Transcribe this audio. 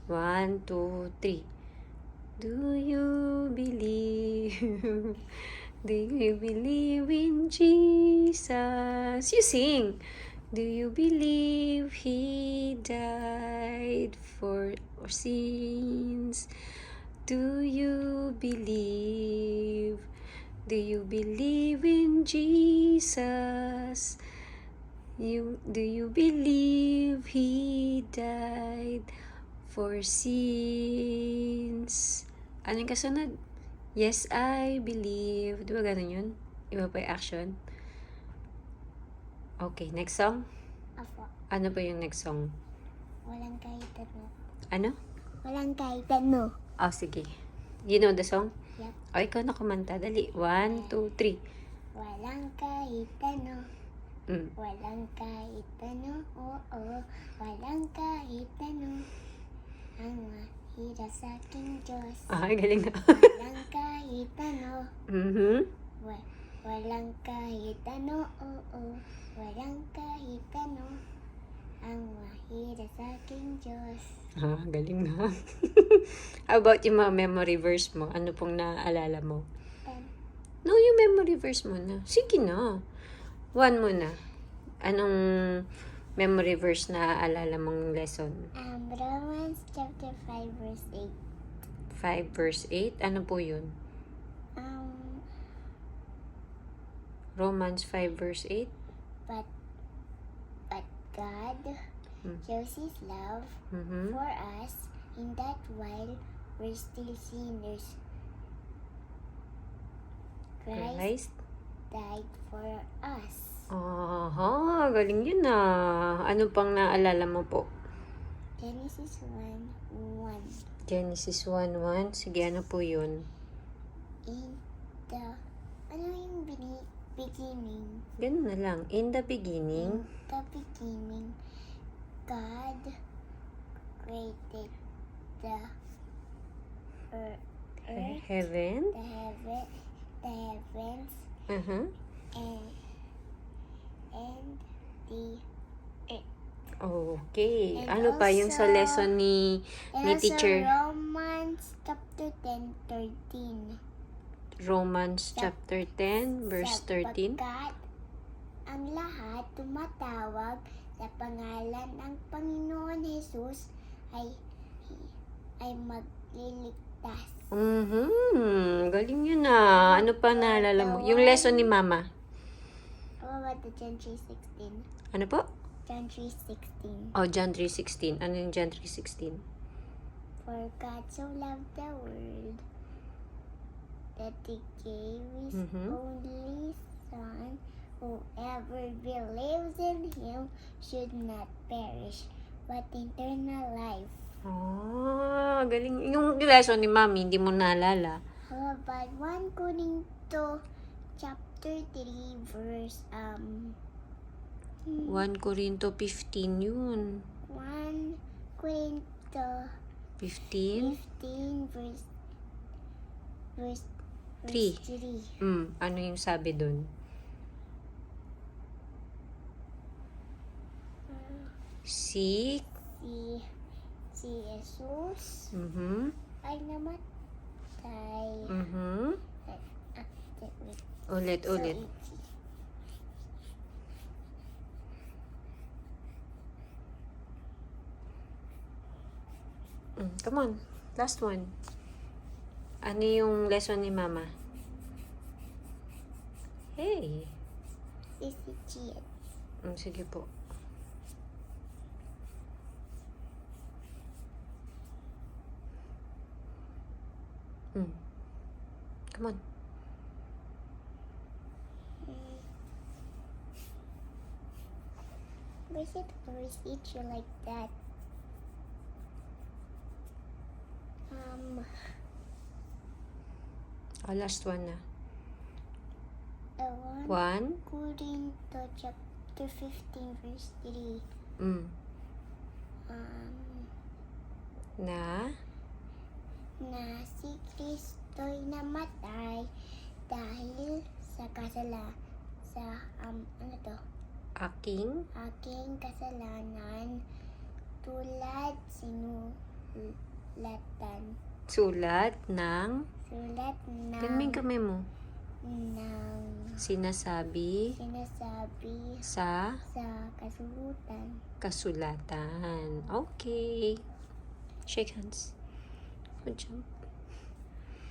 1, 2, 3. Do you believe? Do you believe in Jesus? You sing. Do you believe He died for our sins? Do you believe? Do you believe in Jesus? Do you believe He died for sins? Ano yung kasunod? Yes, I believe. Di ba ganun yun? Iba pa yung action? Okay, next song? Apo. Ano pa yung next song? Walang kahit ano. Ano? Walang kahit ano. Oh, sige. You know the song? Yep. O, ikaw na kumanta. Dali. 1, 2, 3. Walang kahit ano. Mm. Walang kahit ano. Oo. Walang kahit ano. Ang mahirap sa aking Diyos. Ah, galing na. Walang kahit ano. Mm-hmm. Walang kahit ano. Oo. Walang kahit ano. Ang mahirap sa aking Diyos. Ah, galing na. How about yung mga memory verse mo? Ano pong naaalala mo? No, yung memory verse mo na. Sige na. One mo na. Anong memory verse na aalala mong lesson? Romans chapter 5 verse 8. 5 verse 8? Ano po yun? Romans 5 verse 8? But God shows His love Mm-hmm. for us in that while we're still sinners, Christ died for us. Aha, galing yun ah. Ano pang naalala mo po? Genesis 1:1. Genesis 1:1. Sige, ano po yun? Ano yung beginning? Ganun na lang. In the beginning. The beginning, God created the earth, Heaven. the heavens, Uh-huh. and the earth. Okay. And Ano pa yung sa also- lesson ni And teacher? also Romans chapter 10:13. Romans chapter 10 verse 13. Sapagkat ang lahat tumatawag sa pangalan ng Panginoon Jesus ay magliligtas. Galing yun ah. Ano pa naalala mo? Yung lesson ni Mama. What about the John 3:16? Ano po? John 3:16. Oh, John 3:16. Ano yung John 3:16? For God so loved the world that He gave His only Son. Whoever believes in Him should not perish, but eternal life. Ah, galing. Yung lesson ni Mami, hindi mo naalala. How about 1 Corinto chapter 3 verse 1 Corinto 15 yun. 1 Corinto 15? 15 verse 3. 3. Ano yung sabi dun? Si Jesus ay namatay. Ulit. Come on. Last one. Ano yung lesson ni Mama? Hey. Sisi Chia. Sige po. Come on. Why is it always eat you like that? Last one na. 1 1. Corinto chapter 15 verse 3. Na Si Kristo'y namatay dahil sa aking aking kasalanan tulad Latan. Sulat ng... Sulat ng... Ganun kamay mo. ng Sinasabi sinasabi sa sa kasulatan. kasulatan. Okay. Shake hands. Good job.